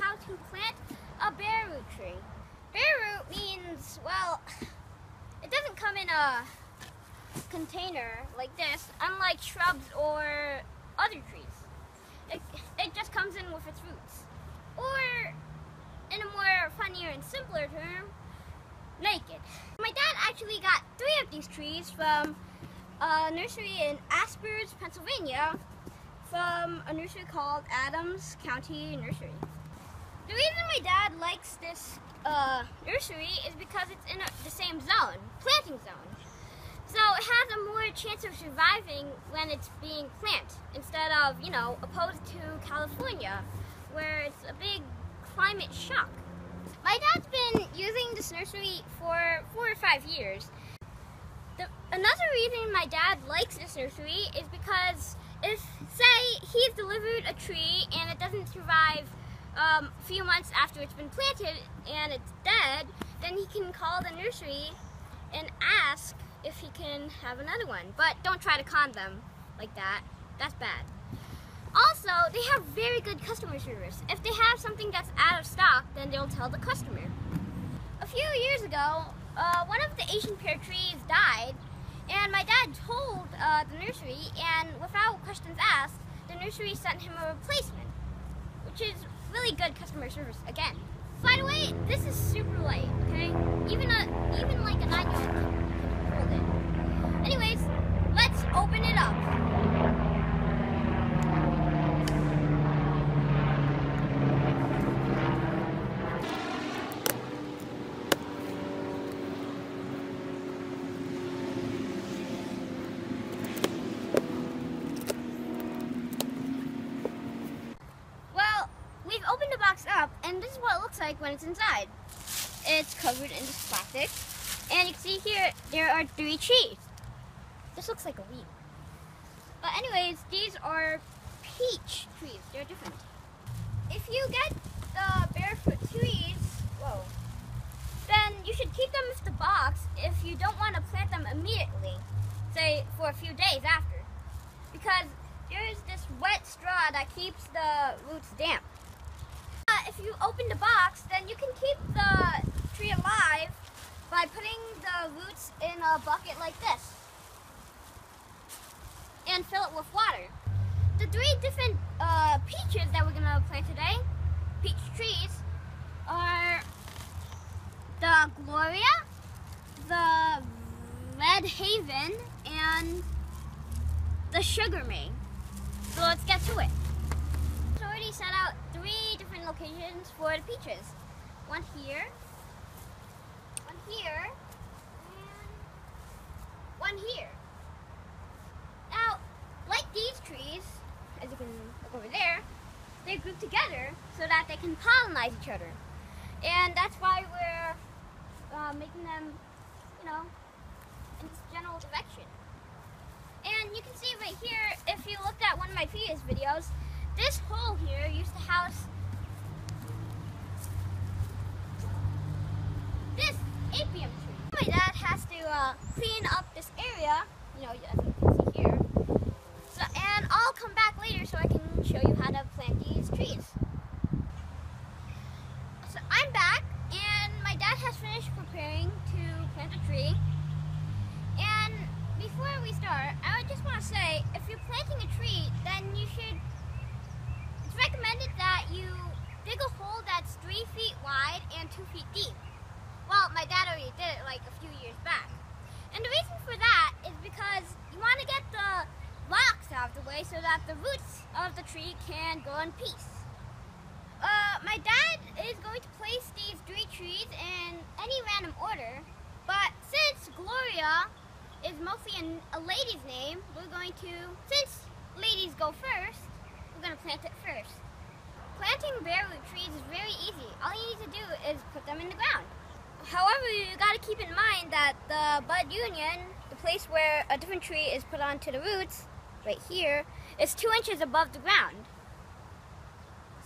how to plant a bare root tree. Bare root means, well, it doesn't come in a container like this, unlike shrubs or other trees. It just comes in with its roots. Or, in a more funnier and simpler term, naked. My dad actually got 3 of these trees from a nursery in Aspers, Pennsylvania, from a nursery called Adams County Nursery. The reason my dad likes this nursery is because it's in the same zone, planting zone. So it has a more chance of surviving when it's being planted instead of, opposed to California, where it's a big climate shock. My dad's been using this nursery for 4 or 5 years. Another reason my dad likes this nursery is because if, say, he's delivered a tree and it doesn't survive a few months after it's been planted and it's dead, then he can call the nursery and ask if he can have another one. But don't try to con them like that. That's bad. Also, they have very good customer service. If they have something that's out of stock, then they'll tell the customer. A few years ago, one of the Asian pear trees died, and my dad told the nursery, and without questions asked, the nursery sent him a replacement, which is really good customer service again. By the way, this is super light, okay? Even like a 9-year-old can hold it. Anyways, let's open it up. We've opened the box up, and this is what it looks like when it's inside. It's covered in this plastic, and you can see here there are 3 trees. This looks like a weed. But anyways, these are peach trees. They're different. If you get the barefoot trees, then you should keep them in the box if you don't want to plant them immediately, say for a few days after, because there's this wet straw that keeps the roots damp. If you open the box, then you can keep the tree alive by putting the roots in a bucket like this and fill it with water. The 3 different peaches that we're going to plant today, peach trees, are the Gloria, the Red Haven, and the Sugar May. So let's get to it. I've already set out 3 different locations for the peaches. One here, and one here. Now, like these trees, as you can look over there, they're grouped together so that they can pollinize each other. And that's why we're making them, in this general direction. And you can see right here, if you looked at one of my previous videos, this hole here used to house this aprium tree. My dad has to clean up this area, as you can see here. And I'll come back later so I can show you how to plant these trees. So I'm back, and my dad has finished preparing to plant a tree. And before we start, I would just want to say, if you're planting a tree, then it's recommended that you dig a hole that's 3 feet wide and 2 feet deep. Well, my dad already did it like a few years back. And the reason for that is because you want to get the rocks out of the way so that the roots of the tree can grow in peace. My dad is going to place these 3 trees in any random order, but since Gloria is mostly a lady's name, since ladies go first, we're going to plant it first. Planting bareroot trees is very easy. All you need to do is put them in the ground. However, you got to keep in mind that the bud union, the place where a different tree is put onto the roots, right here, is 2 inches above the ground.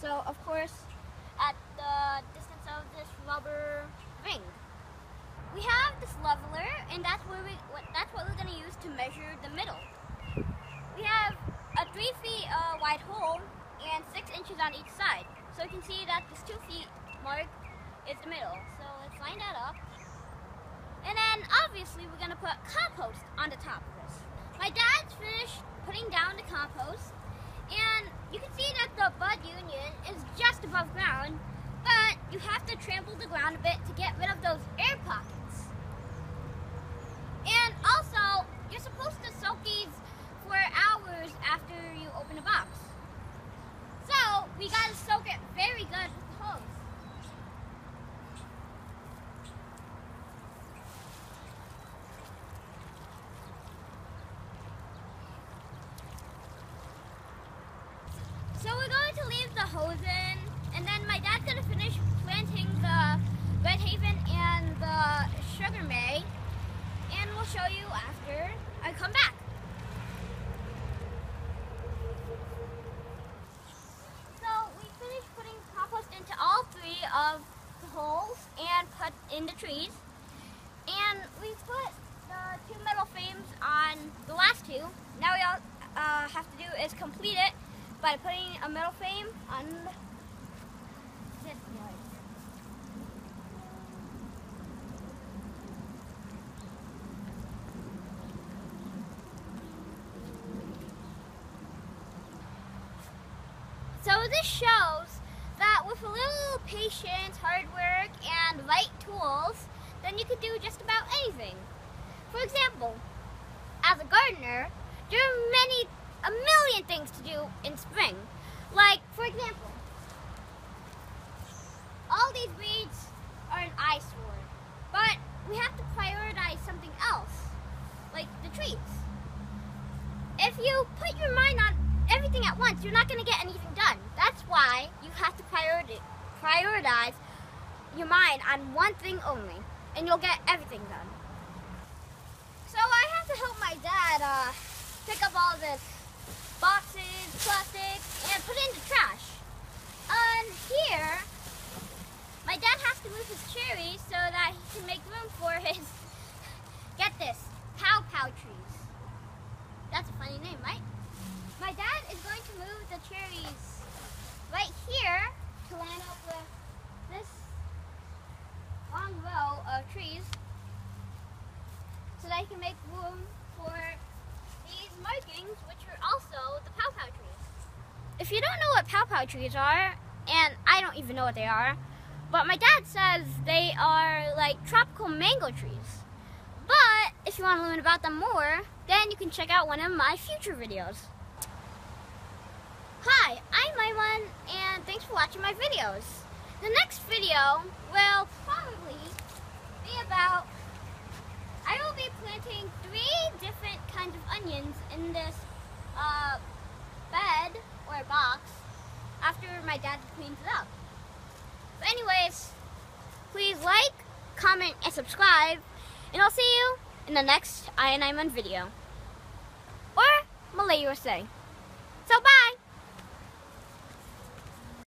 So, of course, at the distance of this rubber ring. We have this leveler, and that's what we're going to use to measure the middle. We have a 3 feet wide hole and 6 inches on each side. So you can see that this 2 feet mark is the middle. So let's line that up. And then obviously we're gonna put compost on the top of this. My dad's finished putting down the compost, and you can see that the bud union is just above ground, but you have to trample the ground a bit to get rid of those air pockets. And also, you're supposed to soak these for hours after you open a box. So we gotta soak it very good with the hose. So we're going to leave the hose in, and then my dad's going to finish planting the Red Haven and the Sugar May, and we'll show you after I come back. So we finished putting compost into all 3 of the holes and put in the trees, and we put the 2 metal frames on the last 2. Now we all have to do is complete it by putting a metal frame on this wood. So this shows that with a little patience, hard work, and right tools, then you can do just about anything. For example, as a gardener, there are a million things to do in spring. Like, for example, all these weeds are an eyesore, but we have to prioritize something else, like the trees. If you put your mind on everything at once, you're not going to get anything done. That's why you have to prioritize your mind on one thing only, and you'll get everything done. So I have to help my dad pick up all this boxes, plastic, and put it in the trash. And here, my dad has to move his cherries so that he can make room for his, get this, pow-pow trees. That's a funny name, right? My dad is going to move the cherries right here to line up with this long row of trees so that he can make room for these markings, which are also the pow-pow trees. If you don't know what pow-pow trees are, and I don't even know what they are, but my dad says they are like tropical mango trees. But if you want to learn about them more, then you can check out one of my future videos. Hi, I'm Aiman, and thanks for watching my videos. The next video will probably be about, I will be planting 3 different kinds of onions in this bed or box after my dad cleans it up. But anyways, please like, comment, and subscribe, and I'll see you in the next EyeOnAiman video. Or Malay USA. So bye!